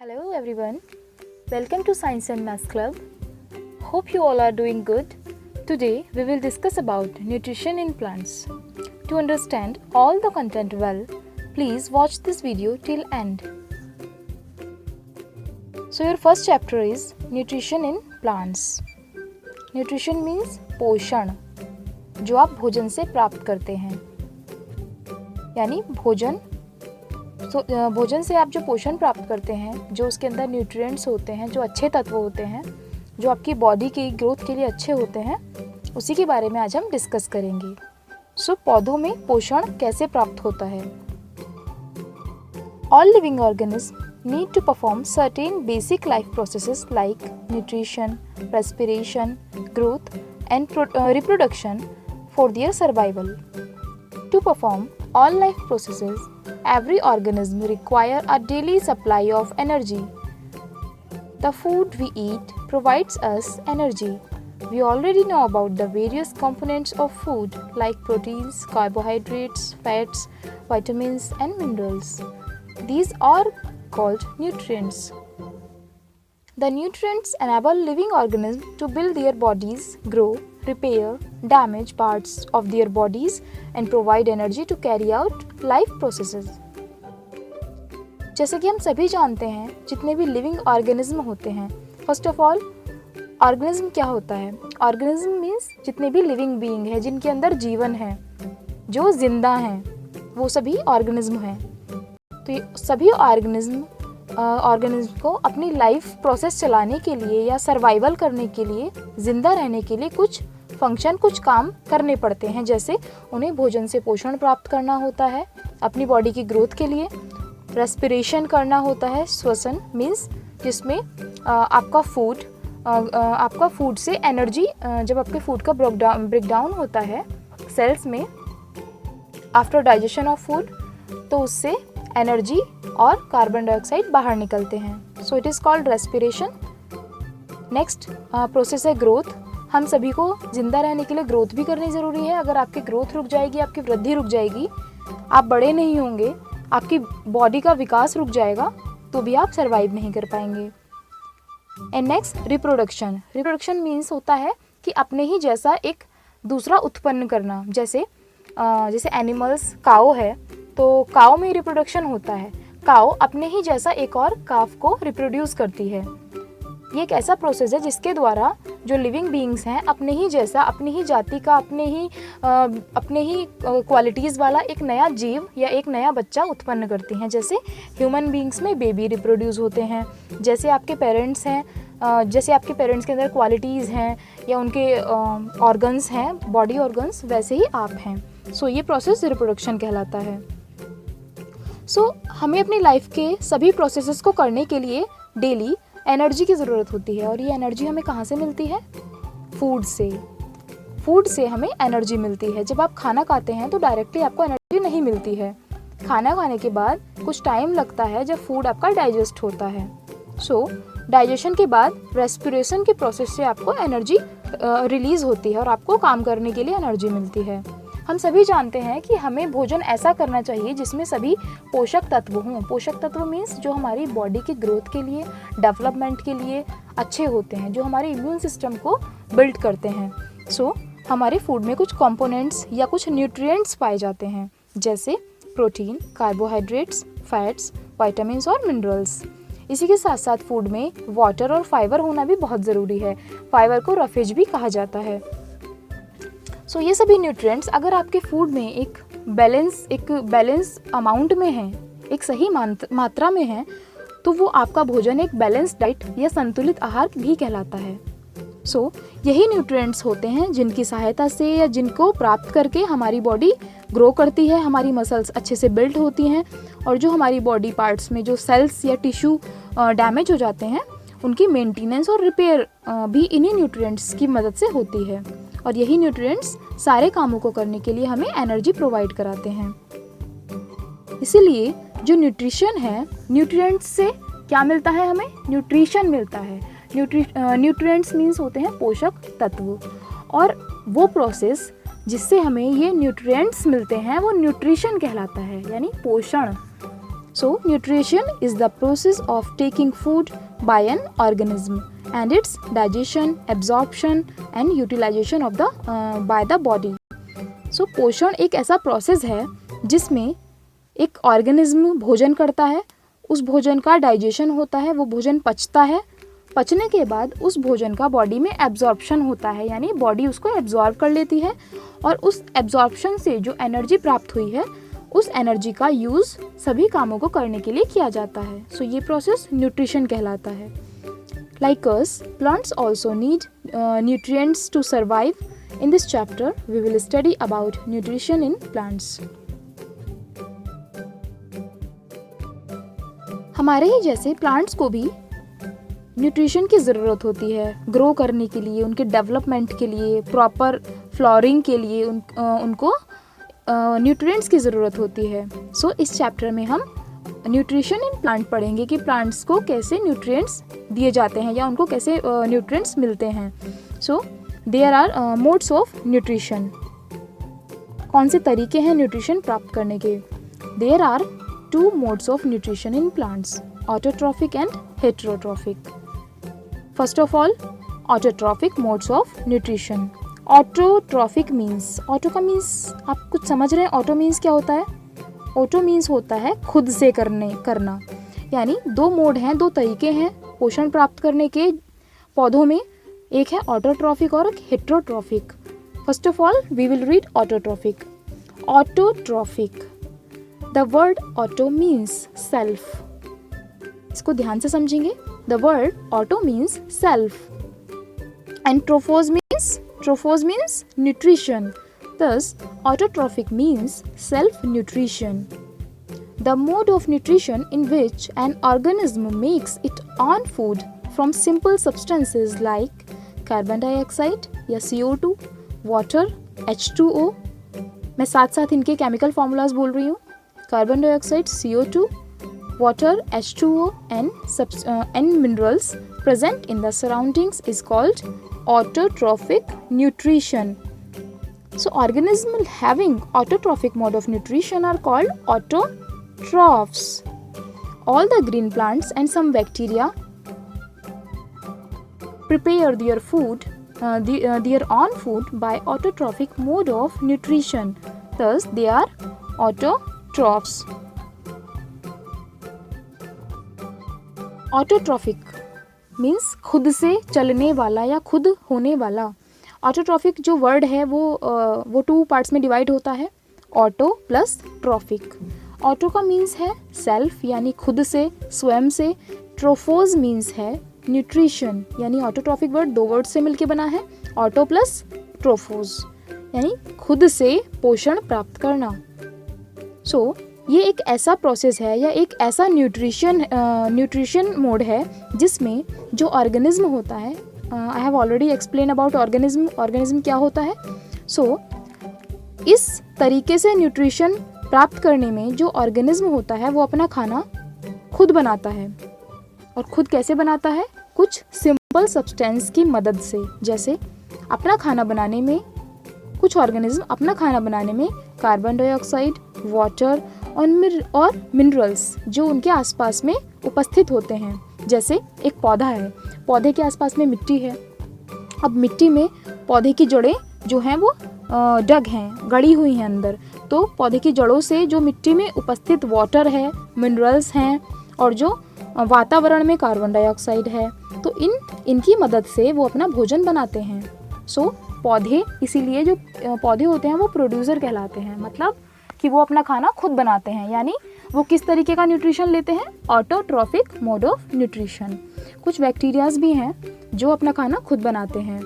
Hello everyone, welcome to Science and Maths Club. Hope you all are doing good. Today we will discuss about nutrition in plants. To understand all the content well, please watch this video till end. So your first chapter is nutrition in plants. Nutrition means पोषण, जो आप भोजन से प्राप्त करते हैं, यानी भोजन से आप जो पोषण प्राप्त करते हैं, जो उसके अंदर न्यूट्रिएंट्स होते हैं, जो अच्छे तत्व होते हैं, जो आपकी बॉडी की ग्रोथ के लिए अच्छे होते हैं, उसी के बारे में आज हम डिस्कस करेंगे। सो पौधों में पोषण कैसे प्राप्त होता है। All living organism need to perform certain basic life processes like nutrition, respiration, growth and reproduction for their survival. To perform all life processes, every organism requires a daily supply of energy. The food we eat provides us energy. We already know about the various components of food like proteins, carbohydrates, fats, vitamins and minerals. These are called nutrients. The nutrients enable living organisms to build their bodies, grow, repair damaged parts of their bodies and provide energy to carry out life processes. जैसे कि हम सभी जानते हैं, जितने भी living organism होते हैं, फर्स्ट ऑफ ऑल ऑर्गेनिज्म क्या होता है। ऑर्गेनिज्म मीन्स जितने भी लिविंग बीइंग है, जिनके अंदर जीवन है, जो जिंदा हैं, वो सभी ऑर्गेनिज्म हैं। तो ये सभी ऑर्गेनिज्म को अपनी लाइफ प्रोसेस चलाने के लिए या सर्वाइवल करने के लिए, जिंदा रहने के लिए कुछ फंक्शन, कुछ काम करने पड़ते हैं। जैसे उन्हें भोजन से पोषण प्राप्त करना होता है, अपनी बॉडी की ग्रोथ के लिए रेस्पिरेशन करना होता है, श्वसन मीन्स जिसमें आपका फूड से एनर्जी, जब आपके फूड का ब्रेकडाउन होता है सेल्स में आफ्टर डाइजेशन ऑफ फूड, तो उससे एनर्जी और कार्बन डाइऑक्साइड बाहर निकलते हैं। So it is called respiration. Next process है ग्रोथ। हम सभी को जिंदा रहने के लिए ग्रोथ भी करनी ज़रूरी है। अगर आपकी ग्रोथ रुक जाएगी, आपकी वृद्धि रुक जाएगी, आप बड़े नहीं होंगे, आपकी बॉडी का विकास रुक जाएगा, तो भी आप सर्वाइव नहीं कर पाएंगे। And next reproduction. Reproduction means होता है कि अपने ही जैसा एक दूसरा उत्पन्न करना। जैसे एनिमल्स, काऊ है तो काऊ में रिप्रोडक्शन होता है, काऊ अपने ही जैसा एक और काफ को रिप्रोड्यूस करती है। ये एक ऐसा प्रोसेस है जिसके द्वारा जो लिविंग बीइंग्स हैं अपने ही जैसा, अपनी ही जाति का, अपने ही क्वालिटीज़ वाला एक नया जीव या एक नया बच्चा उत्पन्न करती हैं। जैसे ह्यूमन बीइंग्स में बेबी रिप्रोड्यूस होते हैं, जैसे आपके पेरेंट्स हैं, जैसे आपके पेरेंट्स के अंदर क्वालिटीज़ हैं या उनके ऑर्गन्स हैं, बॉडी ऑर्गन्स, वैसे ही आप हैं। सो ये प्रोसेस रिप्रोडक्शन कहलाता है। हमें अपनी लाइफ के सभी प्रोसेसेस को करने के लिए डेली एनर्जी की ज़रूरत होती है। और ये एनर्जी हमें कहाँ से मिलती है? फूड से हमें एनर्जी मिलती है। जब आप खाना खाते हैं तो डायरेक्टली आपको एनर्जी नहीं मिलती है। खाना खाने के बाद कुछ टाइम लगता है जब फूड आपका डाइजेस्ट होता है। डाइजेशन के बाद रेस्पिरेशन के प्रोसेस से आपको एनर्जी रिलीज़ होती है और आपको काम करने के लिए एनर्जी मिलती है। हम सभी जानते हैं कि हमें भोजन ऐसा करना चाहिए जिसमें सभी पोषक तत्व हों। पोषक तत्व मीन्स जो हमारी बॉडी की ग्रोथ के लिए, डेवलपमेंट के लिए अच्छे होते हैं, जो हमारे इम्यून सिस्टम को बिल्ड करते हैं। हमारे फूड में कुछ कंपोनेंट्स या कुछ न्यूट्रिएंट्स पाए जाते हैं, जैसे प्रोटीन, कार्बोहाइड्रेट्स, फैट्स, विटामिन्स और मिनरल्स। इसी के साथ साथ फूड में वाटर और फाइबर होना भी बहुत ज़रूरी है। फाइबर को रफेज भी कहा जाता है। ये सभी न्यूट्रिएंट्स अगर आपके फूड में एक बैलेंस अमाउंट में है, एक सही मात्रा में है, तो वो आपका भोजन एक बैलेंस डाइट या संतुलित आहार भी कहलाता है। यही न्यूट्रिएंट्स होते हैं जिनकी सहायता से या जिनको प्राप्त करके हमारी बॉडी ग्रो करती है, हमारी मसल्स अच्छे से बिल्ड होती हैं और जो हमारी बॉडी पार्ट्स में जो सेल्स या टिश्यू डैमेज हो जाते हैं, उनकी मेंटेनेंस और रिपेयर भी इन्हीं न्यूट्रिएंट्स की मदद से होती है। और यही न्यूट्रिएंट्स सारे कामों को करने के लिए हमें एनर्जी प्रोवाइड कराते हैं। इसीलिए जो न्यूट्रिशन है, न्यूट्रिएंट्स से क्या मिलता है? हमें न्यूट्रिशन मिलता है। न्यूट्रिएंट्स मीन्स होते हैं पोषक तत्व, और वो प्रोसेस जिससे हमें ये न्यूट्रिएंट्स मिलते हैं वो न्यूट्रिशन कहलाता है, यानी पोषण। So nutrition is the process of taking food by an organism and its digestion, absorption and utilization of the by the body. So पोषण एक ऐसा प्रोसेस है जिसमें एक ऑर्गेनिज्म भोजन करता है, उस भोजन का डाइजेशन होता है, वो भोजन पचता है, पचने के बाद उस भोजन का बॉडी में एब्जॉर्प्शन होता है, यानी बॉडी उसको एब्जॉर्ब कर लेती है और उस एब्जॉर्प्शन से जो एनर्जी प्राप्त हुई है उस एनर्जी का यूज़ सभी कामों को करने के लिए किया जाता है. सो ये प्रोसेस न्यूट्रिशन कहलाता है. Like us, plants also need nutrients to survive. In this chapter, we will study about nutrition in plants. हमारे ही जैसे प्लांट्स को भी न्यूट्रिशन की ज़रूरत होती है ग्रो करने के लिए, उनके डेवलपमेंट के लिए, प्रॉपर फ्लोरिंग के लिए उनको न्यूट्रिएंट्स की ज़रूरत होती है. सो इस चैप्टर में हम न्यूट्रिशन इन प्लांट पढ़ेंगे कि प्लांट्स को कैसे न्यूट्रिएंट्स दिए जाते हैं या उनको कैसे न्यूट्रिएंट्स मिलते हैं. So there are modes of nutrition. कौन से तरीके हैं न्यूट्रिशन प्राप्त करने के? There are 2 modes of nutrition in plants, autotrophic and heterotrophic. First of all, autotrophic modes of nutrition. Autotrophic means, auto का मीन्स आप कुछ समझ रहे हैं? ऑटो मीन्स क्या होता है? ऑटो मीन्स होता है खुद से करना, यानी 2 मोड हैं, 2 तरीके हैं पोषण प्राप्त करने के पौधों में. एक है ऑटोट्रॉफिक और एक heterotrophic. First of all we will read autotrophic. Autotrophic, the word auto means self. इसको ध्यान से समझेंगे. The word auto means self and Trophos means nutrition. Thus, autotrophic means self-nutrition. The mode of nutrition in which an organism makes its own food from simple substances like carbon dioxide या CO2, water, H2O. मैं साथ साथ इनके chemical formulas बोल रही हूँ. Carbon dioxide, CO2, water, H2O and minerals present in the surroundings is called autotrophic nutrition. So organisms having autotrophic mode of nutrition are called autotrophs. All the green plants and some bacteria prepare their food, their own food by autotrophic mode of nutrition. Thus, they are autotrophs. Autotrophic means खुद से चलने वाला या खुद होने वाला. Autotrophic जो word है वो 2 पार्ट्स में डिवाइड होता है, ऑटो प्लस ट्रॉफिक. ऑटो का मीन्स है सेल्फ यानी खुद से, स्वयं से. ट्रोफोज मीन्स है न्यूट्रिशन, यानी ऑटोट्रॉफिक वर्ड 2 वर्ड से मिलके बना है, ऑटो प्लस ट्रोफोज, यानी खुद से पोषण प्राप्त करना. सो ये एक ऐसा प्रोसेस है या एक ऐसा न्यूट्रिशन मोड है जिसमें जो ऑर्गेनिज्म होता है, I have already explain about organism क्या होता है. सो इस तरीके से न्यूट्रिशन प्राप्त करने में जो ऑर्गेनिज्म होता है वो अपना खाना खुद बनाता है. और खुद कैसे बनाता है? कुछ सिंपल सब्सटेंस की मदद से. जैसे अपना खाना बनाने में कुछ ऑर्गेनिज्म अपना खाना बनाने में कार्बन डाइऑक्साइड, वाटर और मिनरल्स जो उनके आसपास में उपस्थित होते हैं. जैसे एक पौधा है, पौधे के आसपास में मिट्टी है. अब मिट्टी में पौधे की जड़ें जो हैं वो डग हैं, गड़ी हुई हैं अंदर. तो पौधे की जड़ों से जो मिट्टी में उपस्थित वाटर है, मिनरल्स हैं और जो वातावरण में कार्बन डाइऑक्साइड है, तो इनकी मदद से वो अपना भोजन बनाते हैं. सो पौधे, इसीलिए जो पौधे होते हैं वो प्रोड्यूसर कहलाते हैं, मतलब कि वो अपना खाना खुद बनाते हैं. यानी वो किस तरीके का न्यूट्रिशन लेते हैं? Autotrophic mode of nutrition. कुछ बैक्टीरियाज भी हैं जो अपना खाना खुद बनाते हैं.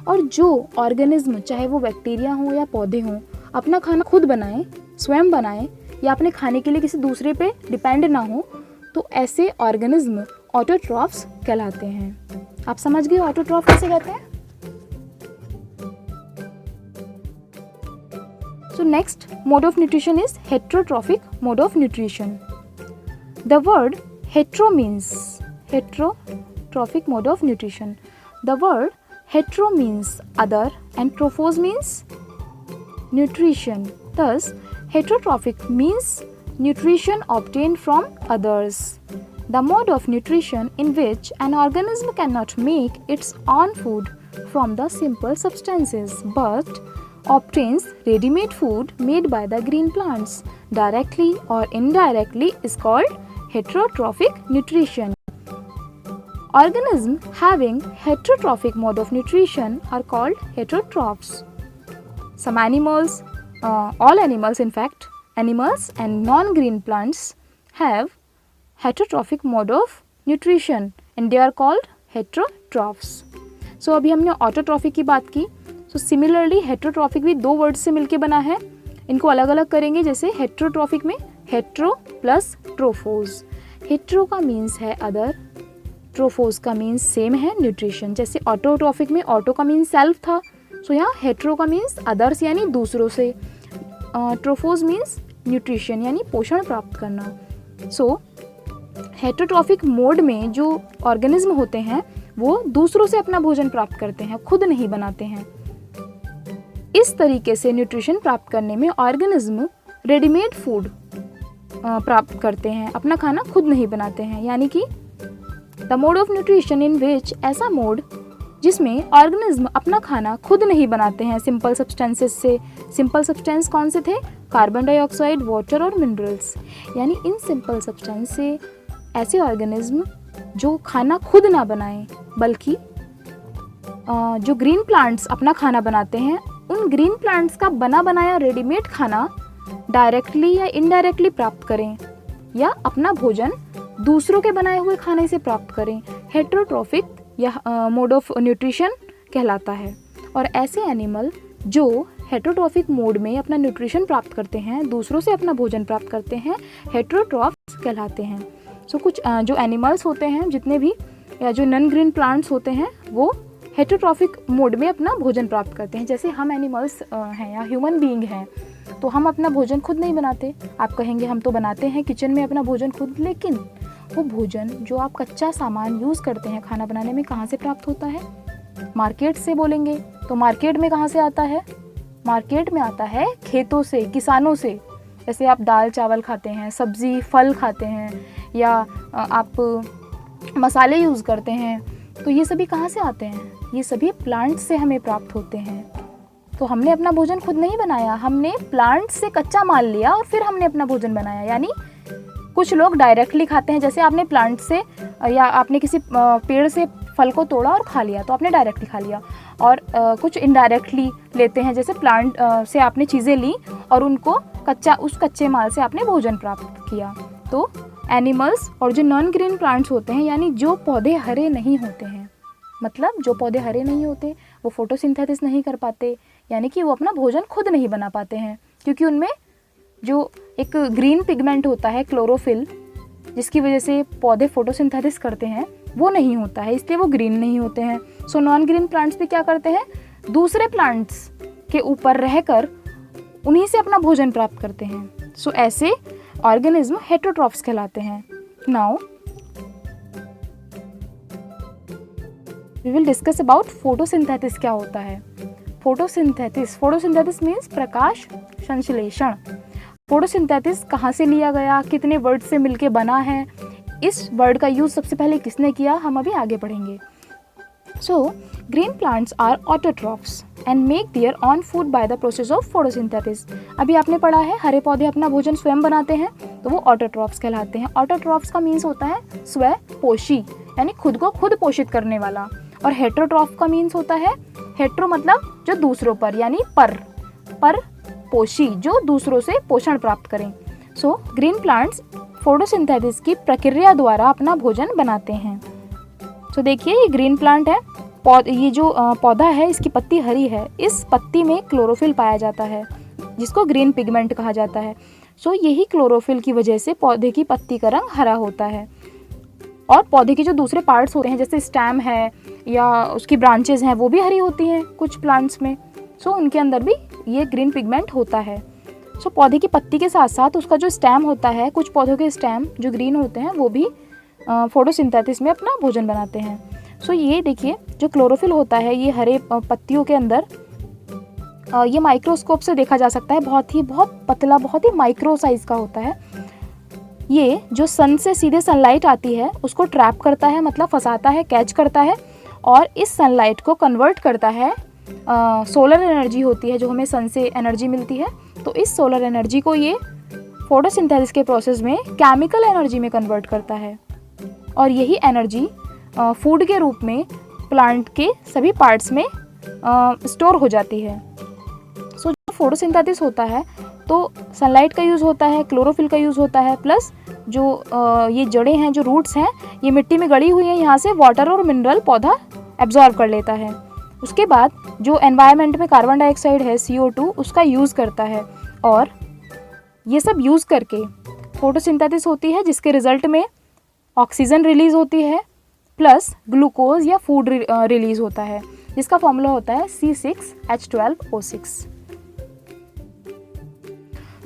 और जो ऑर्गेनिज्म, चाहे वो बैक्टीरिया हो या पौधे हों, अपना खाना खुद बनाएं, स्वयं बनाएं या अपने खाने के लिए किसी दूसरे पे डिपेंड ना हो, तो ऐसे ऑर्गेनिज्म ऑटोट्रॉफ्स कहलाते हैं. आप समझ गए ऑटोट्रॉफ कैसे कहते हैं? So next mode of nutrition is heterotrophic mode of nutrition. The word hetero means heterotrophic mode of nutrition. The word hetero means other and trophos means nutrition. Thus heterotrophic means nutrition obtained from others. The mode of nutrition in which an organism cannot make its own food from the simple substances but obtains ready-made food made by the green plants directly or indirectly is called heterotrophic nutrition. Organisms having heterotrophic mode of nutrition are called heterotrophs. Some animals, all animals in fact, animals and non-green plants have heterotrophic mode of nutrition and they are called heterotrophs. So अभी हमने autotrophic की बात की. So similarly heterotrophic भी दो word से मिलके बना है. इनको अलग अलग करेंगे. जैसे हेटेरोट्रॉफिक में हेट्रो प्लस ट्रोफोज. हेट्रो का मीन्स है अदर, ट्रोफोज का मीन्स सेम है न्यूट्रिशन. जैसे ऑटोट्रॉफिक में ऑटो का मीन्स सेल्फ था, सो यहाँ हेट्रो का मीन्स अदर्स यानी दूसरों से, ट्रोफोज मीन्स न्यूट्रिशन यानी पोषण प्राप्त करना. सो हेटेरोट्रॉफिक मोड में जो ऑर्गेनिज्म होते हैं वो दूसरों से अपना भोजन प्राप्त करते हैं, खुद नहीं बनाते हैं. इस तरीके से न्यूट्रिशन प्राप्त करने में ऑर्गेनिज्म रेडीमेड फूड प्राप्त करते हैं, अपना खाना खुद नहीं बनाते हैं. यानी कि the mode of nutrition in which, ऐसा मोड जिसमें ऑर्गेनिज्म अपना खाना खुद नहीं बनाते हैं सिंपल सब्सटेंसेस से. सिंपल सब्सटेंस कौन से थे? कार्बन डाइऑक्साइड, वाटर और मिनरल्स. यानी इन सिंपल सब्सटेंस से ऐसे ऑर्गेनिज्म जो खाना खुद ना बनाएं बल्कि जो ग्रीन प्लांट्स अपना खाना बनाते हैं, उन ग्रीन प्लांट्स का बना बनाया रेडीमेड खाना डायरेक्टली या इनडायरेक्टली प्राप्त करें या अपना भोजन दूसरों के बनाए हुए खाने से प्राप्त करें. हेटेरोट्रॉफिक या मोड ऑफ न्यूट्रिशन कहलाता है. और ऐसे एनिमल जो हेटेरोट्रॉफिक मोड में अपना न्यूट्रिशन प्राप्त करते हैं, दूसरों से अपना भोजन प्राप्त करते हैं, हेटेरोट्रॉफ्स कहलाते हैं. सो कुछ जो एनिमल्स होते हैं जितने भी, या जो नॉन ग्रीन प्लांट्स होते हैं, वो हेटेरोट्रॉफिक मोड में अपना भोजन प्राप्त करते हैं. जैसे हम एनिमल्स हैं या ह्यूमन बीइंग हैं, तो हम अपना भोजन खुद नहीं बनाते. आप कहेंगे हम तो बनाते हैं किचन में अपना भोजन खुद, लेकिन वो भोजन जो आप कच्चा सामान यूज़ करते हैं खाना बनाने में, कहाँ से प्राप्त होता है? मार्केट से बोलेंगे तो मार्केट में कहाँ से आता है? मार्केट में आता है खेतों से, किसानों से. जैसे आप दाल चावल खाते हैं, सब्ज़ी फल खाते हैं, या आप मसाले यूज़ करते हैं, तो ये सभी कहाँ से आते हैं? ये सभी प्लांट से हमें प्राप्त होते हैं. तो हमने अपना भोजन खुद नहीं बनाया, हमने प्लांट से कच्चा माल लिया और फिर हमने अपना भोजन बनाया. यानी कुछ लोग डायरेक्टली खाते हैं, जैसे आपने प्लांट से या आपने किसी पेड़ से फल को तोड़ा और खा लिया, तो आपने डायरेक्टली खा लिया. और कुछ इनडायरेक्टली लेते हैं, जैसे प्लांट से आपने चीज़ें ली और उनको उस कच्चे माल से आपने भोजन प्राप्त किया. तो एनिमल्स और जो नॉन ग्रीन प्लांट्स होते हैं, यानी जो पौधे हरे नहीं होते हैं, मतलब जो पौधे हरे नहीं होते वो फोटोसिंथेसिस नहीं कर पाते, यानी कि वो अपना भोजन खुद नहीं बना पाते हैं, क्योंकि उनमें जो एक ग्रीन पिगमेंट होता है क्लोरोफिल, जिसकी वजह से पौधे फोटोसिंथेसिस करते हैं, वो नहीं होता है, इसलिए वो ग्रीन नहीं होते हैं. सो नॉन ग्रीन प्लांट्स भी क्या करते हैं? दूसरे प्लांट्स के ऊपर रहकर उन्हीं से अपना भोजन प्राप्त करते हैं. सो ऐसे ऑर्गेनिज्म हेटेरोट्रॉफ्स कहलाते हैं. Now we will discuss about photosynthesis. क्या होता है फोटोसिंथेसिस? फोटोसिंथेसिस मीन्स प्रकाश संश्लेषण. फोटोसिंथेसिस कहाँ से लिया गया, कितने वर्ड से मिलके बना है, इस वर्ड का यूज़ सबसे पहले किसने किया, हम अभी आगे पढ़ेंगे. So green plants are autotrophs and make their own food by the process of photosynthesis. अभी आपने पढ़ा है हरे पौधे अपना भोजन स्वयं बनाते हैं, तो वो ऑटोट्रॉफ्स कहलाते हैं. ऑटोट्रॉफ्स का मीन्स होता है स्वपोषी, यानी खुद को खुद पोषित करने वाला. और हेटेरोट्रॉफ का मीन्स होता है, हेटेरो मतलब जो दूसरों पर, यानी पर पोषी, जो दूसरों से पोषण प्राप्त करें. सो ग्रीन प्लांट्स फोटोसिंथेसिस की प्रक्रिया द्वारा अपना भोजन बनाते हैं. सो देखिए ये ग्रीन प्लांट है, ये जो पौधा है इसकी पत्ती हरी है, इस पत्ती में क्लोरोफिल पाया जाता है जिसको ग्रीन पिगमेंट कहा जाता है. सो यही क्लोरोफिल की वजह से पौधे की पत्ती का रंग हरा होता है. और पौधे के जो दूसरे पार्ट्स होते हैं, जैसे स्टेम है या उसकी ब्रांचेज हैं, वो भी हरी होती हैं कुछ प्लांट्स में. सो उनके अंदर भी ये ग्रीन पिगमेंट होता है. सो पौधे की पत्ती के साथ साथ उसका जो स्टेम होता है, कुछ पौधों के स्टेम जो ग्रीन होते हैं वो भी फोटोसिंथेसिस में अपना भोजन बनाते हैं. सो ये देखिए जो क्लोरोफिल होता है ये हरे पत्तियों के अंदर, ये माइक्रोस्कोप से देखा जा सकता है, बहुत पतला, बहुत ही माइक्रो साइज़ का होता है. ये जो सन से सीधे सनलाइट आती है उसको ट्रैप करता है, मतलब फंसाता है, कैच करता है, और इस सनलाइट को कन्वर्ट करता है। सोलर एनर्जी होती है जो हमें सन से एनर्जी मिलती है, तो इस सोलर एनर्जी को ये फोटोसिंथेसिस के प्रोसेस में केमिकल एनर्जी में कन्वर्ट करता है, और यही एनर्जी फूड के रूप में प्लांट के सभी पार्ट्स में स्टोर हो जाती है। सो जो फोटोसिंथेसिस होता है तो सनलाइट का यूज़ होता है, क्लोरोफिल का यूज़ होता है, प्लस जो ये जड़ें हैं, जो रूट्स हैं, ये मिट्टी में गड़ी हुई हैं, यहाँ से वाटर और मिनरल पौधा एब्जॉर्ब कर लेता है। उसके बाद जो एनवायरनमेंट में कार्बन डाइऑक्साइड है, CO2, उसका यूज़ करता है, और ये सब यूज़ करके फोटोसिंथेसिस होती है, जिसके रिजल्ट में ऑक्सीजन रिलीज़ होती है, प्लस ग्लूकोज या फूड रिलीज़ होता है, जिसका फॉर्मूला होता है C6H12O6।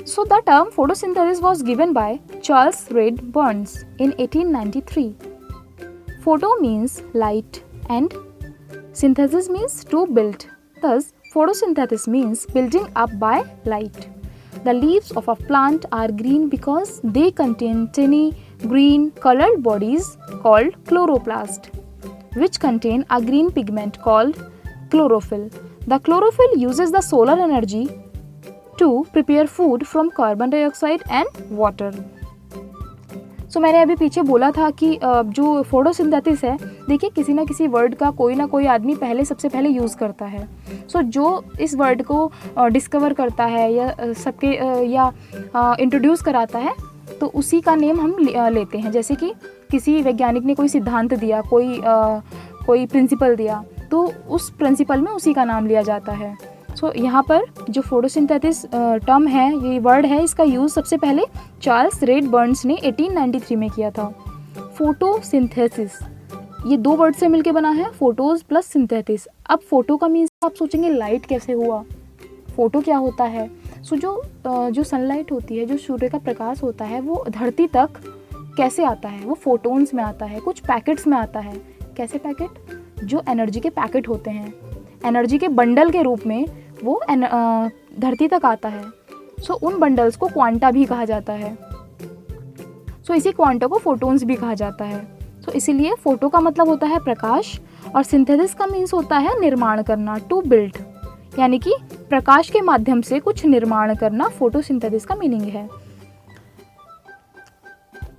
So the term photosynthesis was given by Charles Reid Burns in 1893. Photo means light and synthesis means to build. Thus, photosynthesis means building up by light. The leaves of a plant are green because they contain tiny green colored bodies called chloroplast, which contain a green pigment called chlorophyll. The chlorophyll uses the solar energy to prepare food from carbon dioxide and water. सो मैंने अभी पीछे बोला था कि जो photosynthesis है, देखिए किसी ना किसी वर्ड का कोई ना कोई आदमी सबसे पहले यूज़ करता है। सो जो इस वर्ड को डिस्कवर करता है या सबके या इंट्रोड्यूस कराता है, तो उसी का नेम हम लेते हैं। जैसे कि किसी वैज्ञानिक ने कोई सिद्धांत दिया, कोई प्रिंसिपल दिया, तो उस प्रिंसिपल में उसी का नाम लिया जाता है। सो यहाँ पर जो फोटोसिंथेसिस टर्म है, ये वर्ड है, इसका यूज़ सबसे पहले चार्ल्स रेड बर्न्स ने 1893 में किया था। फोटोसिंथेसिस ये दो वर्ड से मिलके बना है, फोटोज प्लस सिंथेसिस। अब फोटो का मीन्स आप सोचेंगे लाइट कैसे हुआ, फोटो क्या होता है। सो जो सनलाइट होती है, जो सूर्य का प्रकाश होता है, वो धरती तक कैसे आता है, वो फोटोन्स में आता है, कुछ पैकेट्स में आता है। कैसे पैकेट? जो एनर्जी के पैकेट होते हैं, एनर्जी के बंडल के रूप में वो धरती तक आता है। सो उन बंडल्स को क्वांटा भी कहा जाता है। सो इसी क्वांटा को फोटोन्स भी कहा जाता है। सो इसीलिए फोटो का मतलब होता है प्रकाश, और सिंथेसिस का मीन्स होता है निर्माण करना, टू बिल्ड, यानी कि प्रकाश के माध्यम से कुछ निर्माण करना फोटोसिंथेसिस का मीनिंग है।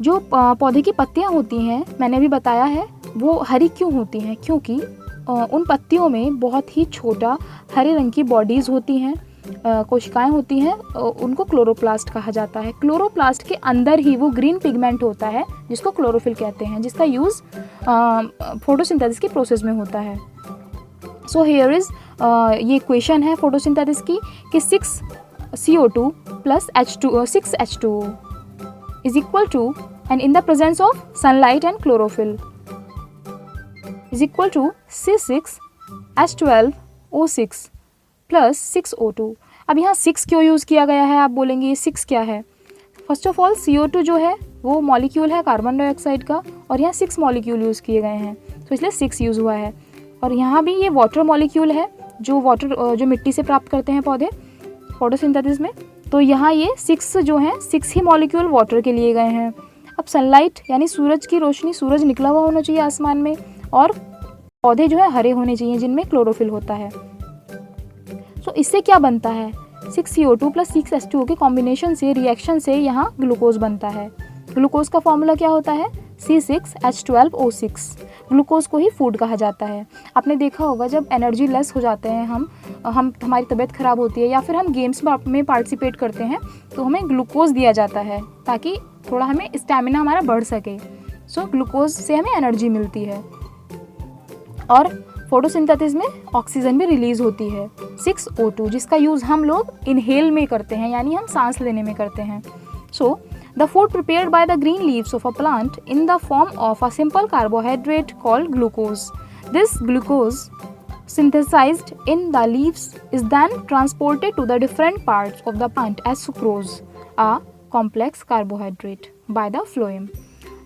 जो पौधे की पत्तियां होती हैं, मैंने भी बताया है, वो हरी क्यों होती हैं, क्योंकि उन पत्तियों में बहुत ही छोटा हरे रंग की बॉडीज़ होती हैं, कोशिकाएं होती हैं, उनको क्लोरोप्लास्ट कहा जाता है। क्लोरोप्लास्ट के अंदर ही वो ग्रीन पिगमेंट होता है जिसको क्लोरोफिल कहते हैं, जिसका यूज़ फोटोसिंथेसिस की प्रोसेस में होता है। सो हियर इज़ ये इक्वेशन है फोटोसिंथेसिस की कि 6 CO2 plus 6 H2O is equal to, and in the presence of sunlight and chlorophyll, is equal to C6H12O6 plus 6O2। अब यहाँ 6 क्यों यूज़ किया गया है, आप बोलेंगे ये 6 क्या है। फर्स्ट ऑफ ऑल CO2 जो है वो मॉलिक्यूल है कार्बन डाइऑक्साइड का, और यहाँ 6 मॉलिक्यूल यूज़ किए गए हैं, तो इसलिए 6 यूज़ हुआ है। और यहाँ भी ये वाटर मॉलिक्यूल है, जो मिट्टी से प्राप्त करते हैं पौधे फोटोसिंथेसिस में, तो यहाँ ये 6 जो हैं, 6 ही मॉलिक्यूल वाटर के लिए गए हैं। अब सनलाइट यानी सूरज की रोशनी, सूरज निकला हुआ होना चाहिए आसमान में, और पौधे जो है हरे होने चाहिए जिनमें क्लोरोफिल होता है। सो इससे क्या बनता है, 6 CO2 प्लस 6 H2O के कॉम्बिनेशन से, रिएक्शन से यहाँ ग्लूकोज बनता है। ग्लूकोज का फॉर्मूला क्या होता है, C6H12O6। ग्लूकोज को ही फूड कहा जाता है। आपने देखा होगा जब एनर्जी लेस हो जाते हैं हम हमारी तबीयत ख़राब होती है, या फिर हम गेम्स में पार्टिसिपेट करते हैं, तो हमें ग्लूकोज दिया जाता है ताकि थोड़ा हमें स्टैमिना हमारा बढ़ सके। सो ग्लूकोज से हमें एनर्जी मिलती है। और फोटोसिंथेसिस में ऑक्सीजन भी रिलीज़ होती है, 6O2, जिसका यूज़ हम लोग इनहेल में करते हैं, यानी हम सांस लेने में करते हैं। So the food prepared by the green leaves of a plant in the form of a simple carbohydrate called glucose. This glucose synthesized in the leaves is then transported to the different parts of the plant as sucrose, a complex carbohydrate, by the phloem.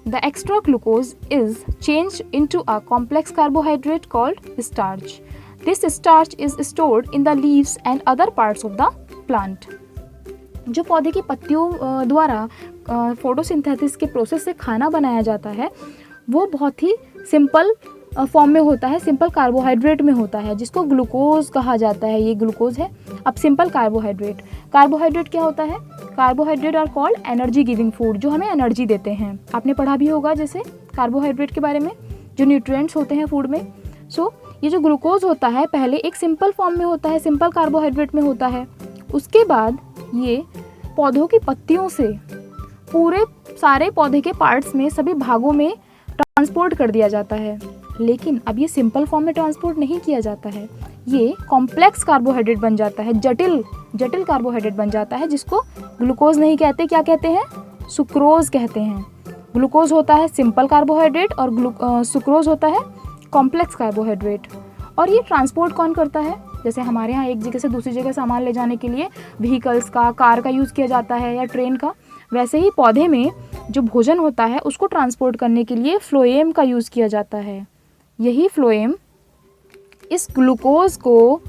The extra glucose is changed into a complex carbohydrate called starch. This starch is stored in the leaves and other parts of the plant. जो पौधे की पत्तियों द्वारा photosynthesis के process से खाना बनाया जाता है वो बहुत ही सिंपल फॉर्म में होता है, सिंपल कार्बोहाइड्रेट में होता है, जिसको ग्लूकोज कहा जाता है। ये ग्लूकोज है। अब सिंपल कार्बोहाइड्रेट, कार्बोहाइड्रेट क्या होता है? Carbohydrate are called energy giving food, जो हमें एनर्जी देते हैं। आपने पढ़ा भी होगा जैसे कार्बोहाइड्रेट के बारे में, जो न्यूट्रिएंट्स होते हैं फूड में। सो ये जो ग्लूकोज होता है पहले एक सिंपल फॉर्म में होता है, सिंपल कार्बोहाइड्रेट में होता है। उसके बाद ये पौधों की पत्तियों से पूरे सारे पौधे के पार्ट्स में, सभी भागों में ट्रांसपोर्ट कर दिया जाता है। लेकिन अब ये सिंपल फॉर्म में ट्रांसपोर्ट नहीं किया जाता है, ये कॉम्प्लेक्स कार्बोहाइड्रेट बन जाता है, जटिल कार्बोहाइड्रेट बन जाता है, जिसको ग्लूकोज नहीं कहते, क्या कहते हैं? सुक्रोज कहते हैं। ग्लूकोज होता है सिंपल कार्बोहाइड्रेट और सुक्रोज होता है कॉम्प्लेक्स कार्बोहाइड्रेट। और ये ट्रांसपोर्ट कौन करता है? जैसे हमारे यहाँ एक जगह से दूसरी जगह सामान ले जाने के लिए व्हीकल्स का, कार का यूज़ किया जाता है या ट्रेन का, वैसे ही पौधे में जो भोजन होता है उसको ट्रांसपोर्ट करने के लिए फ्लोएम का यूज़ किया जाता है। यही फ्लोएम इस ग्लूकोज को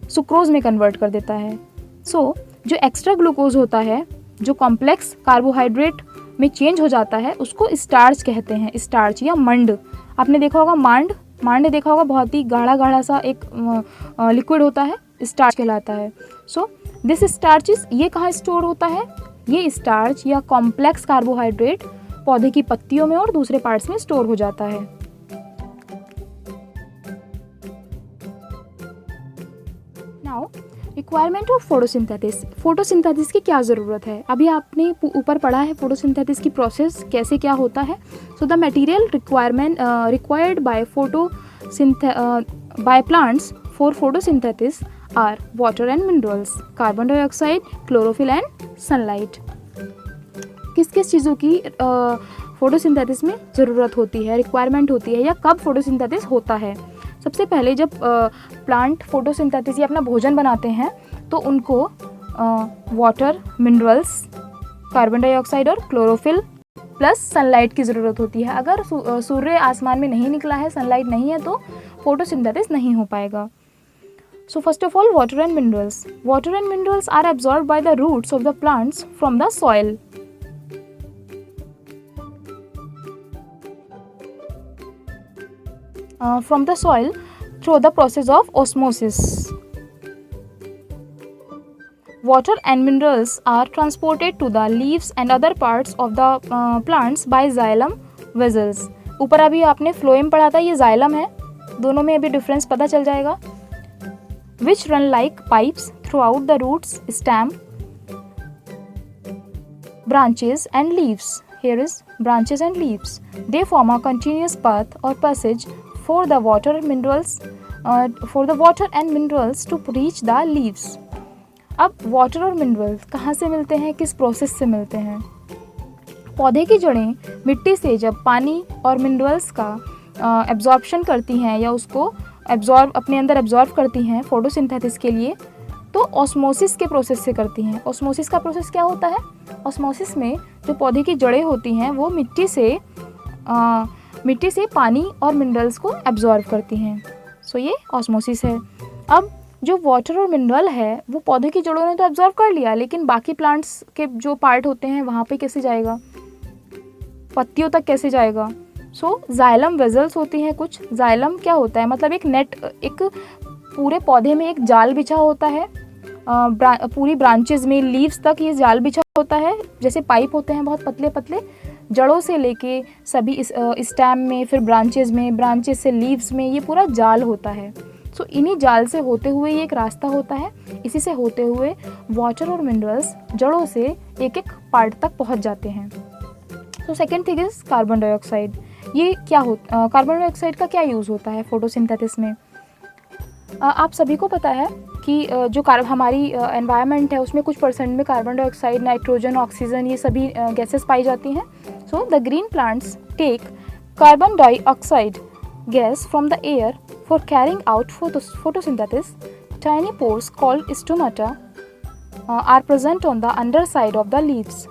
सुक्रोज में कन्वर्ट कर देता है। सो जो एक्स्ट्रा ग्लूकोज होता है, जो कॉम्प्लेक्स कार्बोहाइड्रेट में चेंज हो जाता है, उसको स्टार्च कहते हैं, स्टार्च या मंड। आपने देखा होगा मांड ने देखा होगा, बहुत ही गाढ़ा सा एक लिक्विड होता है, स्टार्च कहलाता है। सो दिस स्टार्च ये कहाँ स्टोर होता है? ये स्टार्च या कॉम्प्लेक्स कार्बोहाइड्रेट पौधे की पत्तियों में और दूसरे पार्ट्स में स्टोर हो जाता है। Now requirement of photosynthesis. Photosynthesis की क्या ज़रूरत है? अभी आपने ऊपर पढ़ा है फोटोसिंथेसिस की प्रोसेस कैसे क्या होता है। So the material required by plants for photosynthesis are water and minerals, carbon dioxide, chlorophyll and sunlight. किस किस चीज़ों की फोटोसिंथेसिस में ज़रूरत होती है, रिक्वायरमेंट होती है, या कब फोटोसिंथेसिस होता है? सबसे पहले जब प्लांट फोटोसिंथेसिस या अपना भोजन बनाते हैं तो उनको वाटर, मिनरल्स, कार्बन डाइऑक्साइड और क्लोरोफिल प्लस सनलाइट की ज़रूरत होती है। अगर सूर्य आसमान में नहीं निकला है, सनलाइट नहीं है, तो फोटोसिंथेसिस नहीं हो पाएगा। So first of all, water and minerals. Water and minerals are absorbed by the roots of the plants from the soil. From the soil through the process of osmosis. Water and minerals are transported to the leaves and other parts of the plants by xylem vessels. ऊपर अभी आपने phloem पढ़ा था, ये xylem है, दोनों में अभी डिफरेंस पता चल जाएगा। Which run like pipes throughout the roots, stem, branches and leaves. Here is branches and leaves. They form a continuous path or passage for the water and minerals to reach the leaves. अब water और minerals कहाँ से मिलते हैं, किस process से मिलते हैं? पौधे की जड़ें मिट्टी से जब पानी और मिनरल्स का एब्जॉर्प्शन करती हैं या उसको अपने अंदर एब्जॉर्ब करती हैं फोटोसिंथेसिस के लिए, तो ऑस्मोसिस के प्रोसेस से करती हैं। ऑस्मोसिस का प्रोसेस क्या होता है? ऑस्मोसिस में जो पौधे की जड़ें होती हैं वो मिट्टी से पानी और मिनरल्स को एब्जॉर्ब करती हैं। सो ये ऑस्मोसिस है। अब जो वाटर और मिनरल है वो पौधे की जड़ों ने तो एब्जॉर्ब कर लिया, लेकिन बाकी प्लांट्स के जो पार्ट होते हैं वहाँ पे कैसे जाएगा? पत्तियों तक कैसे जाएगा? सो जाइलम वेजल्स होती हैं कुछ। जाइलम क्या होता है? मतलब एक नेट, एक पूरे पौधे में एक जाल बिछा होता है, पूरी ब्रांचेस में, लीव्स तक ये जाल बिछा होता है, जैसे पाइप होते हैं बहुत पतले पतले, जड़ों से लेके सभी स्टेम में, फिर ब्रांचेस में, ब्रांचेस से लीव्स में, ये पूरा जाल होता है। सो इन्हीं जाल से होते हुए ये एक रास्ता होता है, इसी से होते हुए वाटर और मिनरल्स जड़ों से एक एक पार्ट तक पहुंच जाते हैं। So second thing is carbon dioxide. ये क्या कार्बन डाइऑक्साइड का क्या यूज़ होता है फोटोसिंथेसिस में? आप सभी को पता है कि जो हमारी एनवायरनमेंट है उसमें कुछ परसेंट में कार्बन डाइऑक्साइड, नाइट्रोजन, ऑक्सीजन, ये सभी गैसेस पाई जाती हैं। So the green plants take carbon dioxide gas from the air for carrying out photosynthesis. Tiny pores called stomata are present on the underside of the leaves.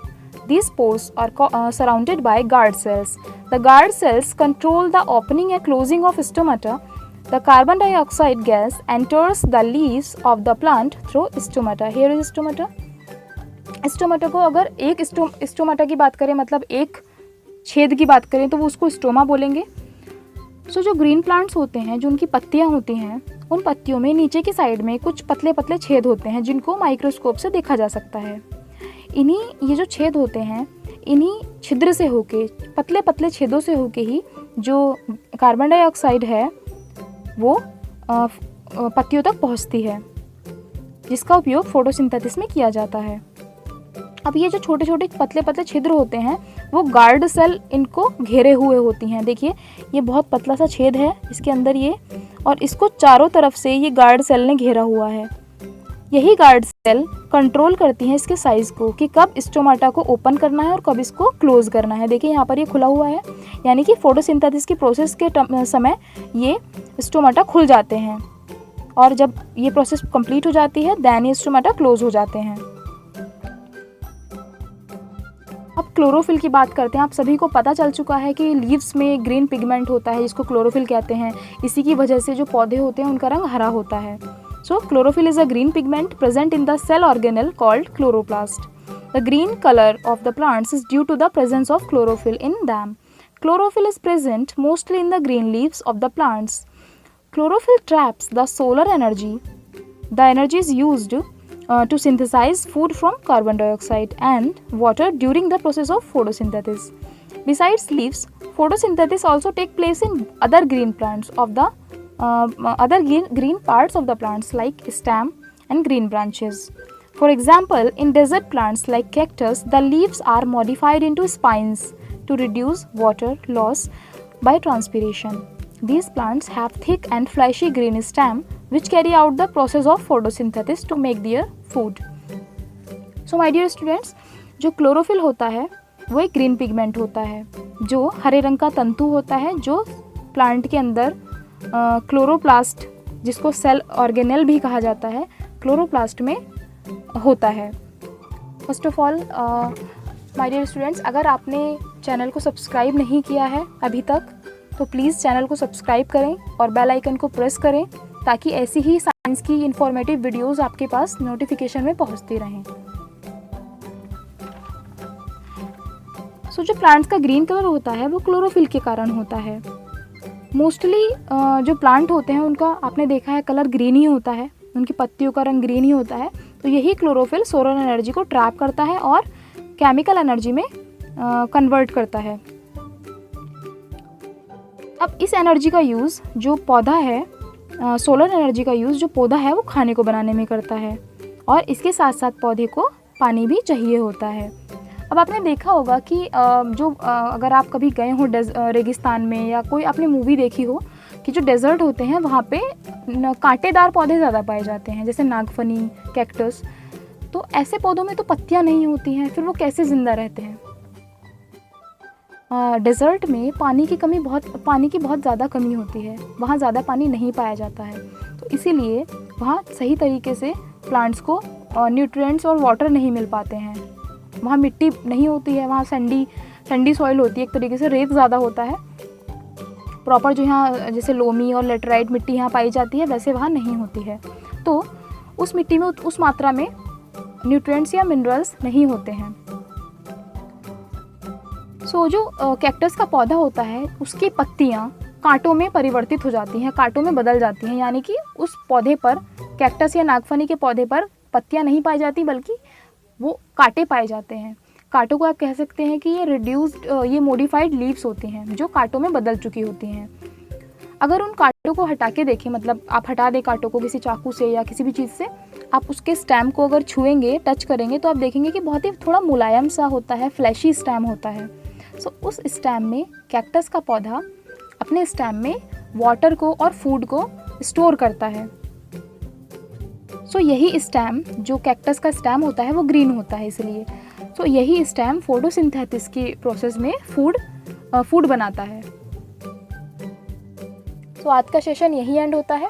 These pores are surrounded by guard cells. The guard cells control the opening and closing of stomata. The carbon dioxide gas enters the leaves of the plant through stomata. Here is stomata. Stomata को अगर एक stomata की बात करें, मतलब एक छेद की बात करें, तो वो उसको स्टोमा बोलेंगे। सो जो ग्रीन प्लांट्स होते हैं, जो उनकी पत्तियां होती हैं, उन पत्तियों में नीचे की साइड में कुछ पतले पतले छेद होते हैं जिनको माइक्रोस्कोप से देखा जा सकता है। ये जो छेद होते हैं, इन्हीं छिद्र से होके, पतले पतले छेदों से होके ही जो कार्बन डाइऑक्साइड है वो पत्तियों तक पहुंचती है, जिसका उपयोग फोटोसिंथेसिस में किया जाता है। अब ये जो छोटे छोटे पतले पतले छिद्र होते हैं वो गार्ड सेल इनको घेरे हुए होती हैं। देखिए ये बहुत पतला सा छेद है इसके अंदर ये, और इसको चारों तरफ से ये गार्ड सेल ने घेरा हुआ है। यही गार्ड सेल कंट्रोल करती हैं इसके साइज़ को कि कब स्टोमाटा को ओपन करना है और कब इसको क्लोज़ करना है। देखिए यहाँ पर ये खुला हुआ है, यानी कि फोटोसिंथेसिस की प्रोसेस के समय ये स्टोमाटा खुल जाते हैं, और जब ये प्रोसेस कंप्लीट हो जाती है देन ये स्टोमाटा क्लोज हो जाते हैं। अब क्लोरोफिल की बात करते हैं। आप सभी को पता चल चुका है कि लीव्स में ग्रीन पिगमेंट होता है जिसको क्लोरोफिल कहते हैं। इसी की वजह से जो पौधे होते हैं उनका रंग हरा होता है। So chlorophyll is a green pigment present in the cell organelle called chloroplast. The green colour of the plants is due to the presence of chlorophyll in them. Chlorophyll is present mostly in the green leaves of the plants. Chlorophyll traps the solar energy. The energy is used to synthesize food from carbon dioxide and water during the process of photosynthesis. Besides leaves, photosynthesis also take place in other green plants of the other green parts of the plants like stem and green branches. For example, in desert plants like cactus, the leaves are modified into spines to reduce water loss by transpiration. These plants have thick and fleshy green stem which carry out the process of photosynthesis to make their food. So my dear students, जो chlorophyll होता है वो एक green pigment होता है जो हरे रंग का तंतु होता है जो प्लांट के अंदर क्लोरोप्लास्ट, जिसको सेल ऑर्गेनेल भी कहा जाता है, क्लोरोप्लास्ट में होता है। First of all my dear students, अगर आपने चैनल को सब्सक्राइब नहीं किया है अभी तक तो प्लीज़ चैनल को सब्सक्राइब करें और बेल आइकन को प्रेस करें ताकि ऐसी ही साइंस की इंफॉर्मेटिव वीडियोस आपके पास नोटिफिकेशन में पहुंचती रहें। सो जो प्लांट्स का ग्रीन कलर होता है वो क्लोरोफिल के कारण होता है। मोस्टली जो प्लांट होते हैं उनका आपने देखा है कलर ग्रीन ही होता है, उनकी पत्तियों का रंग ग्रीन ही होता है। तो यही क्लोरोफिल सोलर एनर्जी को ट्रैप करता है और केमिकल एनर्जी में कन्वर्ट करता है। अब इस एनर्जी का यूज़ जो पौधा है, सोलर एनर्जी का यूज़ जो पौधा है वो खाने को बनाने में करता है, और इसके साथ साथ पौधे को पानी भी चाहिए होता है। अब आपने देखा होगा कि अगर आप कभी गए हो रेगिस्तान में या कोई आपने मूवी देखी हो कि जो डेजर्ट होते हैं वहाँ पे कांटेदार पौधे ज़्यादा पाए जाते हैं, जैसे नागफनी, कैक्टस। तो ऐसे पौधों में तो पत्तियाँ नहीं होती हैं, फिर वो कैसे ज़िंदा रहते हैं? डेजर्ट में पानी की बहुत ज़्यादा कमी होती है, वहाँ ज़्यादा पानी नहीं पाया जाता है, तो इसीलिए वहाँ सही तरीके से प्लांट्स को न्यूट्रिएंट्स और वाटर नहीं मिल पाते हैं। वहाँ मिट्टी नहीं होती है, वहाँ सैंडी सॉइल होती है, एक तरीके से रेत ज़्यादा होता है। प्रॉपर जो यहाँ जैसे लोमी और लेटराइट मिट्टी यहाँ पाई जाती है वैसे वहाँ नहीं होती है, तो उस मिट्टी में उस मात्रा में न्यूट्रिएंट्स या मिनरल्स नहीं होते हैं। सो जो कैक्टस का पौधा होता है उसकी पत्तियाँ कांटों में परिवर्तित हो जाती हैं, कांटों में बदल जाती हैं, यानी कि उस पौधे पर, कैक्टस या नागफनी के पौधे पर पत्तियाँ नहीं पाई जाती बल्कि वो कांटे पाए जाते हैं। कांटों को आप कह सकते हैं कि ये मॉडिफाइड लीव्स होती हैं जो कांटों में बदल चुकी होती हैं। अगर उन कांटों को हटा के देखें, मतलब आप हटा दें कांटों को किसी चाकू से या किसी भी चीज़ से, आप उसके स्टेम को अगर छुएंगे, टच करेंगे तो आप देखेंगे कि बहुत ही थोड़ा मुलायम सा होता है, फ्लैशी स्टेम होता है। सो उस स्टेम में कैक्टस का पौधा अपने स्टेम में वाटर को और फूड को स्टोर करता है। सो यही स्टेम, जो कैक्टस का स्टेम होता है वो ग्रीन होता है इसलिए। सो यही स्टेम फोटोसिंथेसिस की प्रोसेस में फूड बनाता है। सो आज का सेशन यही एंड होता है,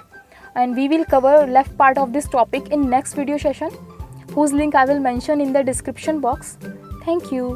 and we will cover left part of this topic in next video session, whose link I will mention in the description box. Thank you.